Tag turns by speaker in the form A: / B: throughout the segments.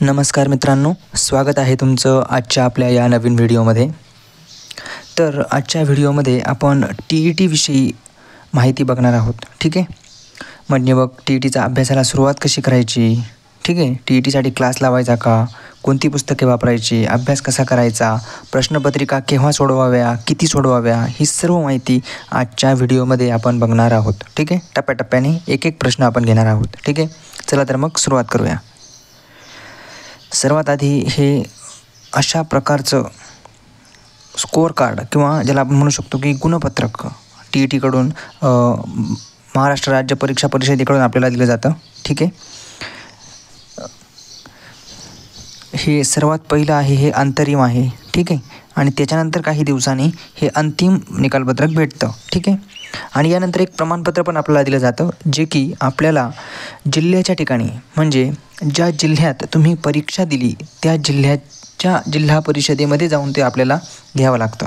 A: नमस्कार मित्रांनो, स्वागत आहे तुमचं आजच्या आपल्या या नवीन व्हिडिओमध्ये। तर आजच्या व्हिडिओमध्ये आपण TET विषयी माहिती बघणार आहोत। ठीक आहे, म्हणजे बघ TETचा अभ्यासाला सुरुवात कशी करायची, ठीक आहे, TETसाठी क्लास लावायचा का, कोणती पुस्तके वापरायची, अभ्यास कसा करायचा, प्रश्नपत्रिका केव्हा सोडवाव्या, किती सोडवाव्या, ही सर्व माहिती आजच्या व्हिडिओमध्ये आपण बघणार आहोत। ठीक आहे, टप्प्याटप्प्याने एक एक प्रश्न आपण घेणार आहोत। ठीक आहे, चला तर मग सुरुवात करूया। सर्वात आधी हे अशा प्रकारचं स्कोअर कार्ड किंवा ज्याला आपण म्हणू शकतो की गुणपत्रक TETकडून महाराष्ट्र राज्य परीक्षा परिषदेकडून आपल्याला दिलं जातं। ठीक आहे, हे सर्वात पहिलं आहे, हे अंतरिम आहे। ठीक आहे, आणि त्याच्यानंतर काही दिवसांनी हे अंतिम निकालपत्रक भेटतं। ठीक आहे, आणि यानंतर एक प्रमाणपत्र पण आपल्याला दिलं जातं, जे की आपल्याला जिल्ह्याच्या ठिकाणी, म्हणजे ज्या जिल्ह्यात तुम्ही परीक्षा दिली त्या जिल्ह्याच्या जिल्हा परिषदेमध्ये जाऊन ते आपल्याला घ्यावं लागतं।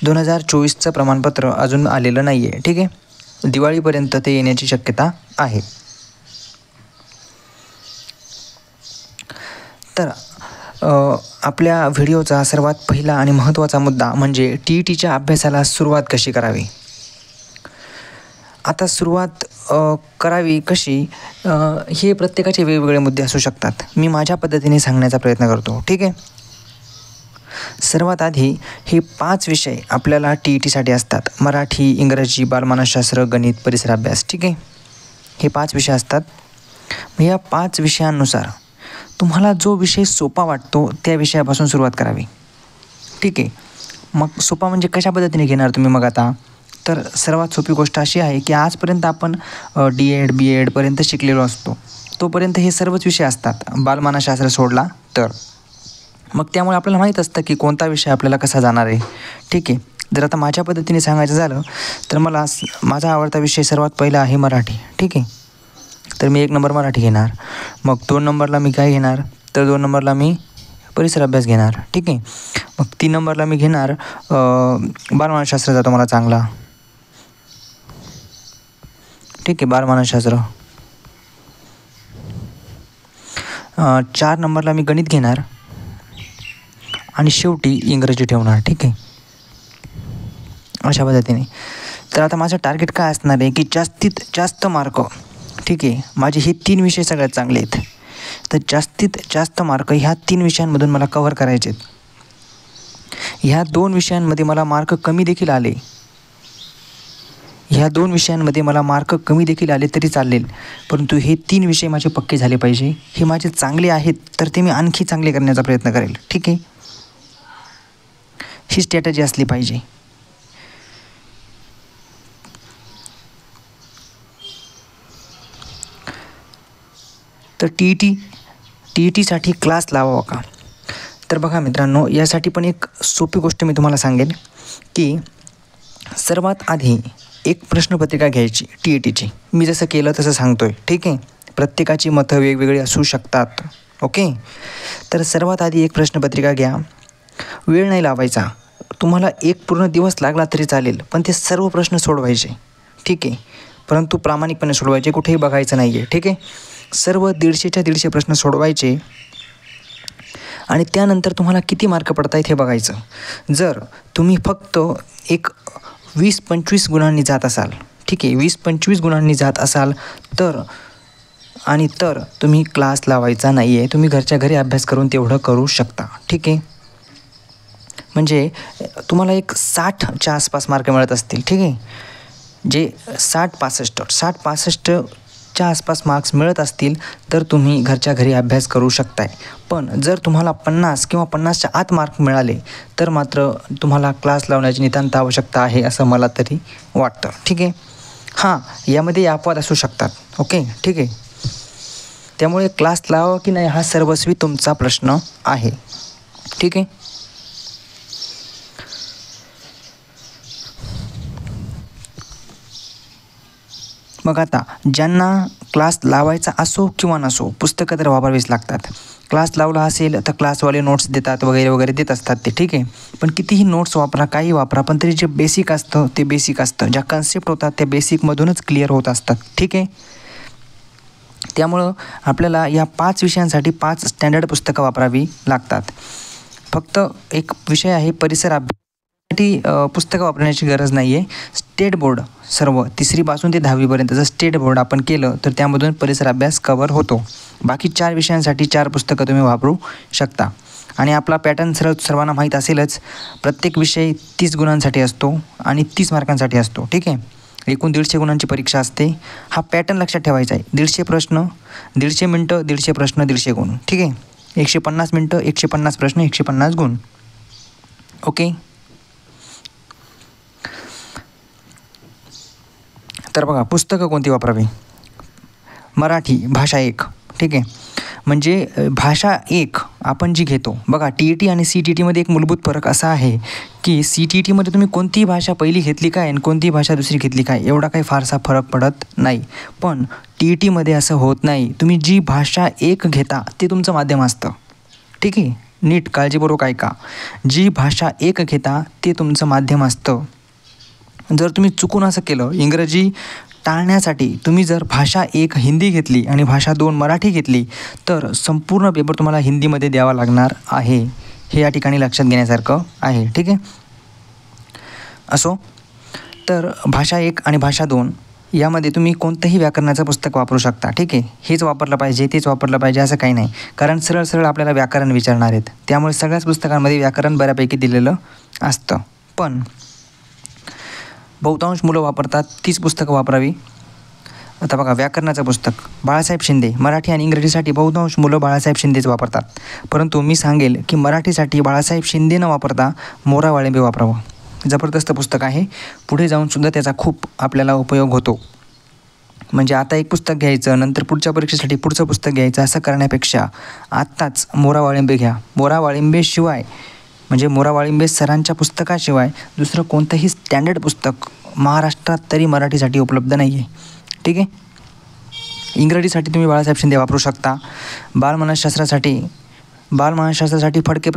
A: 2024चं प्रमाणपत्र अजून आलेलं नाही आहे। ठीक आहे, दिवाळीपर्यंत ते येण्याची शक्यता आहे। तर आपल्या व्हिडिओचा सर्वात पहिला आणि महत्त्वाचा मुद्दा म्हणजे TETच्या अभ्यासाला सुरुवात कशी करावी। आता सुरुवात करावी कशी, हे प्रत्येकाचे वेगवेगळे मुद्दे असू शकतात। मी माझ्या पद्धतीने सांगण्याचा प्रयत्न करतो। ठीक आहे, सर्वात आधी हे 5 विषय आपल्याला TETसाठी असतात: मराठी, इंग्रजी, बालमानसशास्त्र, गणित, परिसर अभ्यास। ठीक आहे, हे 5 विषय असतात। मग या 5 विषयांनुसार तुम्हाला जो विषय सोपा वाटतो त्या विषयापासून सुरुवात करावी। ठीक आहे, मग सोपा म्हणजे कशा पद्धतीने घेणार तुम्ही मग आता, तर सर्वात सोपी गोष्ट अशी आहे की आजपर्यंत आपण D.Ed. B.Ed. पर्यंत शिकलेलो असतो, तोपर्यंत हे सर्वच विषय असतात, बालमानसशास्त्र सोडला तर। मग त्यामुळे आपल्याला माहीत असतं की कोणता विषय आपल्याला कसा जाणार आहे। ठीक आहे, जर आता माझ्या पद्धतीने सांगायचं झालं तर माझा आवडता विषय सर्वात पहिला आहे मराठी। ठीक आहे, तर मी 1 नंबर मराठी घेणार। मग 2 नंबरला मी काय घेणार, तर 2 नंबरला मी परिसर अभ्यास घेणार। ठीक आहे, मग 3 नंबरला मी घेणार बालमानसशास्त्र जातो मला चांगला। ठीक आहे, बालमानसशास्त्र। 4 नंबरला मी गणित घेणार आणि शेवटी इंग्रजी ठेवणार। ठीक आहे, अशा पद्धतीने। तर आता माझं टार्गेट काय असणार आहे की जास्तीत जास्त मार्क, ठीक आहे, माझे हे 3 विषय सगळ्यात चांगले आहेत, तर जास्तीत जास्त मार्क ह्या 3 विषयांमधून मला कव्हर करायचे आहेत। ह्या 2 विषयांमध्ये मला मार्क कमी देखील आले, ह्या 2 विषयांमध्ये मला मार्क कमी देखील आले तरी चालेल, परंतु हे 3 विषय माझे पक्के झाले पाहिजे। हे माझे चांगले आहेत तर ते मी आणखी चांगले करण्याचा प्रयत्न करेल। ठीक आहे, ही स्ट्रॅटेजी असली पाहिजे। तर TETसाठी क्लास लावावा का, तर बघा मित्रांनो, यासाठी पण एक सोपी गोष्ट मी तुम्हाला सांगेन की सर्वात आधी एक प्रश्नपत्रिका घ्यायची TETची। मी जसं केलं तसं सांगतोय। ठीक आहे, प्रत्येकाची मतं वेगवेगळी असू शकतात। ओके, तर सर्वात आधी एक प्रश्नपत्रिका घ्या, वेळ नाही लावायचा, तुम्हाला एक पूर्ण दिवस लागला तरी चालेल, पण ते सर्व प्रश्न सोडवायचे। ठीक आहे, परंतु प्रामाणिकपणे सोडवायचे, कुठेही बघायचं नाही आहे। ठीक आहे, सर्व 150च्या 150 प्रश्न सोडवायचे आणि त्यानंतर तुम्हाला किती मार्क पडत आहेत हे बघायचं। जर तुम्ही फक्त एक 20-25 गुणांनी जात असाल, ठीक आहे, 20-25 गुणांनी जात असाल तर तुम्ही क्लास लावायचा नाही आहे, तुम्ही घरच्या घरी अभ्यास करून तेवढं करू शकता। ठीक आहे, म्हणजे तुम्हाला एक 60च्या आसपास मार्क मिळत असतील। ठीक आहे, जे 60-65च्या आसपास मार्क्स मिळत असतील तर तुम्ही घरच्या घरी अभ्यास करू शकताय। पण जर तुम्हाला 50 किंवा 50च्या आत मार्क मिळाले तर मात्र तुम्हाला क्लास लावण्याची नितांत आवश्यकता आहे, असं मला तरी वाटतं। ठीक आहे, हां, यामध्ये अपवाद असू शकतात। ओके, ठीक आहे, त्यामुळे क्लास लावा की नाही हा सर्वस्वी तुमचा प्रश्न आहे। ठीक आहे, मग आता ज्यांना क्लास लावायचा असो किंवा नसो, पुस्तकं तर वापरावीच लागतात। क्लास लावला असेल तर क्लासवाले नोट्स देतात वगैरे वगैरे देत असतात ते। ठीक आहे, पण कितीही नोट्स वापरा, काही वापरा, पण तरी जे बेसिक असतं ते बेसिक असतं, ज्या कन्सेप्ट होतात त्या बेसिकमधूनच क्लिअर होत असतात। ठीक आहे, त्यामुळं आपल्याला या 5 विषयांसाठी 5 स्टँडर्ड पुस्तकं वापरावी लागतात. फक्त एक विषय आहे परिसर अभ्यासासाठी पुस्तकं वापरण्याची गरज नाही आहे. स्टेट बोर्ड सर्व 3री पासून ते 10वीपर्यंत जर स्टेट बोर्ड आपण केलं तर त्यामधून परिसर अभ्यास कवर होतो. बाकी 4 विषयांसाठी 4 पुस्तकं तुम्ही वापरू शकता. आणि आपला पॅटर्न सर्वांना माहीत असेलच. प्रत्येक विषय 30 गुणांसाठी असतो आणि 30 मार्कांसाठी असतो. ठीक आहे. एकूण 150 गुणांची परीक्षा असते. हा पॅटर्न लक्षात ठेवायचा आहे. 150 प्रश्न, 150 मिनटं, 150 प्रश्न, 150 गुण. ठीक आहे. 150 मिनटं, 150 प्रश्न, 150 गुण. ओके. तर बघा, पुस्तकं कोणती वापरावी. मराठी भाषा 1. ठीक आहे. म्हणजे भाषा 1 आपण जी घेतो बघा, TET आणि CTETमध्ये एक मूलभूत फरक असा आहे की CTETमध्ये तुम्ही कोणतीही भाषा पहिली घेतली काय आणि कोणतीही भाषा दुसरी घेतली काय एवढा काही फारसा फरक पडत नाही. पण TETमध्ये असं होत नाही. तुम्ही जी भाषा 1 घेता ते तुमचं माध्यम असतं. ठीक आहे. नीट काळजीपूर्वक ऐका. जी भाषा 1 घेता ते तुमचं माध्यम असतं. जर तुम्ही चुकून असं केलं, इंग्रजी टाळण्यासाठी तुम्ही जर भाषा 1 हिंदी घेतली आणि भाषा 2 मराठी घेतली तर संपूर्ण पेपर तुम्हाला हिंदीमध्ये द्यावा लागणार आहे. हे या ठिकाणी लक्षात घेण्यासारखं आहे. ठीक आहे. असो, तर भाषा 1 आणि भाषा 2 यामध्ये तुम्ही कोणतंही व्याकरणाचं पुस्तक वापरू शकता. ठीक आहे. हेच वापरलं पाहिजे, तेच वापरलं पाहिजे असं काही नाही. कारण सरळ आपल्याला व्याकरण विचारणार आहेत. त्यामुळे सगळ्याच पुस्तकांमध्ये व्याकरण बऱ्यापैकी दिलेलं असतं. पण बहुतांश मुलं वापरतात 30 पुस्तकं वापरावी. आता बघा, व्याकरणाचं पुस्तक बाळासाहेब शिंदे, मराठी आणि इंग्रजीसाठी बहुतांश मुलं बाळासाहेब शिंदेच वापरतात. परंतु मी सांगेल की मराठीसाठी बाळासाहेब शिंदे न वापरता मोरा वाळिंबे वापरावं. जबरदस्त पुस्तक आहे. पुढे जाऊनसुद्धा त्याचा खूप आपल्याला उपयोग होतो. म्हणजे आता एक पुस्तक घ्यायचं, नंतर पुढच्या परीक्षेसाठी पुढचं पुस्तक घ्यायचं असं करण्यापेक्षा आत्ताच मोरा वाळिंबे घ्या. मोरा वाळिंबेशिवाय म्हणजे मोरा वाळिंबे सरांच्या पुस्तकाशिवाय दुसरं कोणतंही स्टँडर्ड पुस्तक महाराष्ट्रात तरी मराठीसाठी उपलब्ध नाही आहे. ठीक आहे. इंग्रजीसाठी तुम्ही बाळासाहेब शिंदे वापरू शकता. बालमानसशास्त्रासाठी फडके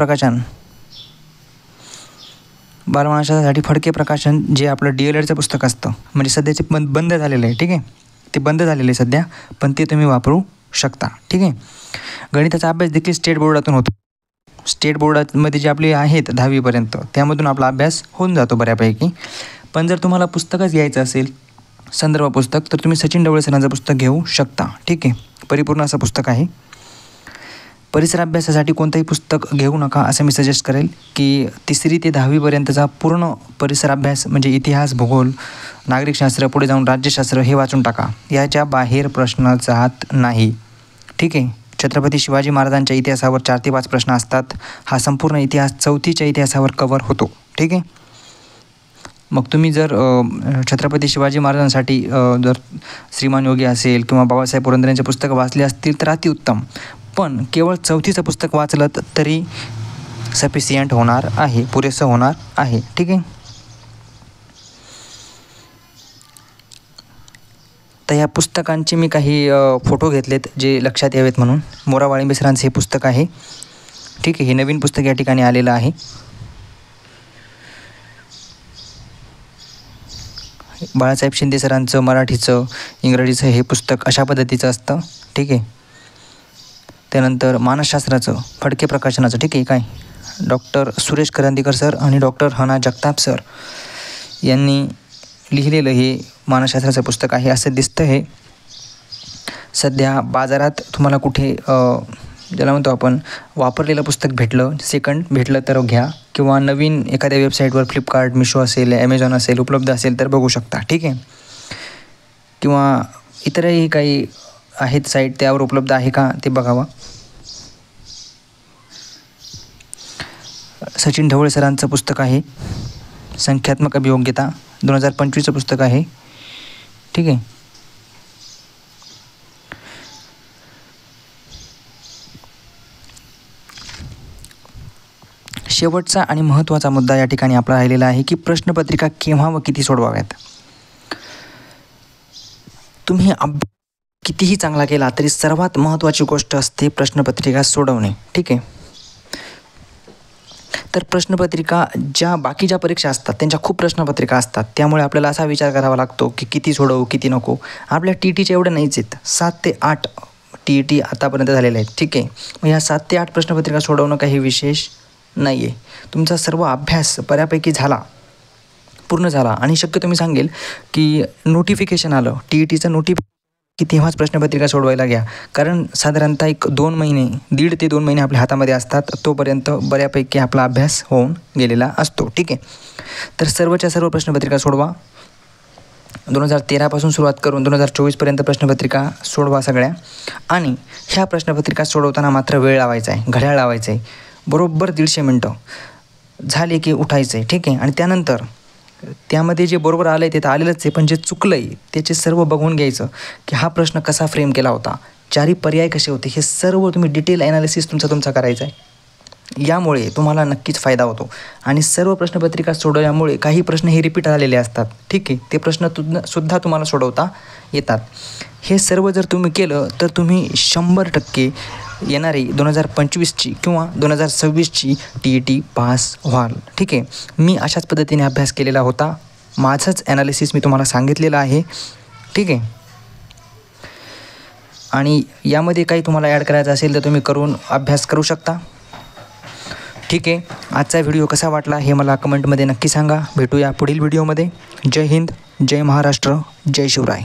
A: प्रकाशन जे आपलं DLEDचं पुस्तक असतं, म्हणजे सध्याचे बंद झालेलं आहे. ठीक आहे. ते बंद झालेलं आहे सध्या, पण ते तुम्ही वापरू शकता. ठीक आहे. गणिताचा अभ्यास देखील स्टेट बोर्डातून होतो. स्टेट बोर्डामध्ये जे आपले आहेत 10वीपर्यंत त्यामधून आपला अभ्यास होऊन जातो बऱ्यापैकी. पण जर तुम्हाला पुस्तकच घ्यायचं असेल, संदर्भ पुस्तक, तर तुम्ही सचिन ढवळे सरांचं पुस्तक घेऊ शकता. ठीक आहे. परिपूर्ण असं पुस्तक आहे. परिसर अभ्यासासाठी कोणतंही पुस्तक घेऊ नका असं मी सजेस्ट करेल की 3री ते 10वीपर्यंतचा पूर्ण परिसर अभ्यास म्हणजे इतिहास, भूगोल, नागरिकशास्त्र, पुढे जाऊन राज्यशास्त्र हे वाचून टाका. याच्या बाहेर प्रश्न जात नाही. ठीक आहे. छत्रपती शिवाजी महाराजांच्या इतिहासावर 4 ते 5 प्रश्न असतात. हा संपूर्ण इतिहास 4थीच्या इतिहासावर कवर होतो. ठीक आहे. मग तुम्ही जर छत्रपती शिवाजी महाराजांसाठी जर श्रीमान योगी असेल किंवा बाबासाहेब पुरंदरेंचे पुस्तकं वाचली असतील तर अतिउत्तम. पण केवळ 4थीचं पुस्तक वाचलं तरी सफिशियंट होणार आहे, पुरेसं होणार आहे. ठीक आहे. तर या पुस्तकांचे मी काही फोटो घेतलेत जे लक्षात यावेत म्हणून. मोरा वाळिंबे सरांचं हे पुस्तक आहे. ठीक आहे. हे नवीन पुस्तक या ठिकाणी आलेलं आहे. बाळासाहेब शिंदे सरांचं मराठीचं, इंग्रजीचं हे पुस्तक अशा पद्धतीचं असतं. ठीक आहे. त्यानंतर मानसशास्त्राचं फडके प्रकाशनाचं. ठीक आहे. काय डॉक्टर सुरेश करंदीकर सर आणि डॉक्टर हना जगताप सर यांनी लिहिलेलं हे मानसशास्त्राचं पुस्तक आहे असं दिसतं. हे सध्या बाजारात तुम्हाला कुठे ज्याला म्हणतो आपण वापरलेलं पुस्तक सेकंड भेटलं तर घ्या, किंवा नवीन एखाद्या वेबसाईटवर फ्लिपकार्ट, मिशो असेल, ॲमेझॉन असेल उपलब्ध असेल तर बघू शकता. ठीक आहे. किंवा इतरही काही आहेत साईट त्यावर उपलब्ध आहे का ते बघावं. सचिन ढवळे सरांचं पुस्तक आहे संख्यात्मक अभियोग्यता, 2025चं पुस्तक आहे. ठीक आहे. शेवटचा आणि महत्त्वाचा मुद्दा या ठिकाणी आपला राहिलेला आहे की प्रश्नपत्रिका केव्हा व किती सोडवाव्यात. तुम्ही कितीही चांगला केला तरी सर्वात महत्त्वाची गोष्ट असते प्रश्नपत्रिका सोडवणे. ठीक आहे. तर प्रश्नपत्रिका ज्या बाकीच्या परीक्षा असतात त्यांच्या खूप प्रश्नपत्रिका असतात, त्यामुळे आपल्याला असा विचार करावा लागतो की किती सोडवू किती नको. आपल्या TETच्या एवढं नाहीच आहेत. 7 ते 8 TET आतापर्यंत झालेले आहेत. ठीक आहे, मग ह्या 7 ते 8 प्रश्नपत्रिका सोडवणं काही विशेष नाही आहे. तुमचा सर्व अभ्यास बऱ्यापैकी पूर्ण झाला आणि शक्यतो मी सांगेल की नोटिफिकेशन आलं TETचं की तेव्हाच प्रश्नपत्रिका सोडवायला घ्या. कारण साधारणतः 1-2 महिने, 1.5 ते 2 महिने आपल्या हातामध्ये असतात. तोपर्यंत बऱ्यापैकी आपला अभ्यास होऊन गेलेला असतो. ठीक आहे, तर सर्वच्या सर्व प्रश्नपत्रिका सोडवा. 2013 पासून सुरुवात करून 2024पर्यंत प्रश्नपत्रिका सोडवा सगळ्या. आणि ह्या प्रश्नपत्रिका सोडवताना मात्र वेळ लावायचा आहे, घड्याळ लावायचं आहे. बरोबर 150 मिनटं झाले की उठायचं आहे. ठीक आहे, आणि त्यानंतर त्यामध्ये जे बरोबर आलं आहे ते तर आलेलंच आहे, पण जे चुकलं आहे त्याचे सर्व बघून घ्यायचं की हा प्रश्न कसा फ्रेम केला होता, 4 पर्याय कसे होते, हे सर्व तुम्ही डिटेल ॲनालिसिस तुमचा करायचा आहे. यामुळे तुम्हाला नक्कीच फायदा होतो. आणि सर्व प्रश्नपत्रिका सोडवल्यामुळे काही प्रश्न हे रिपीट आलेले असतात. ठीक आहे, ते प्रश्न सुद्धा तुम्हाला सोडवता येतात. हे सर्व जर तुम्ही केलं तर तुम्ही 100% येणारी 2025ची किंवा 2026ची TET पास व्हाल. ठीक आहे, मी अशाच पद्धतीने अभ्यास केलेला होता. माझंच ॲनालिसिस मी तुम्हाला सांगितलेलं आहे. ठीक आहे, आणि यामध्ये काही तुम्हाला ॲड करायचं असेल तर तुम्ही अभ्यास करू शकता. ठीक आहे, आजचा व्हिडिओ कसा वाटला हे मला कमेंटमध्ये नक्की सांगा. भेटूया पुढील व्हिडिओमध्ये. जय हिंद, जय महाराष्ट्र, जय शिवराय.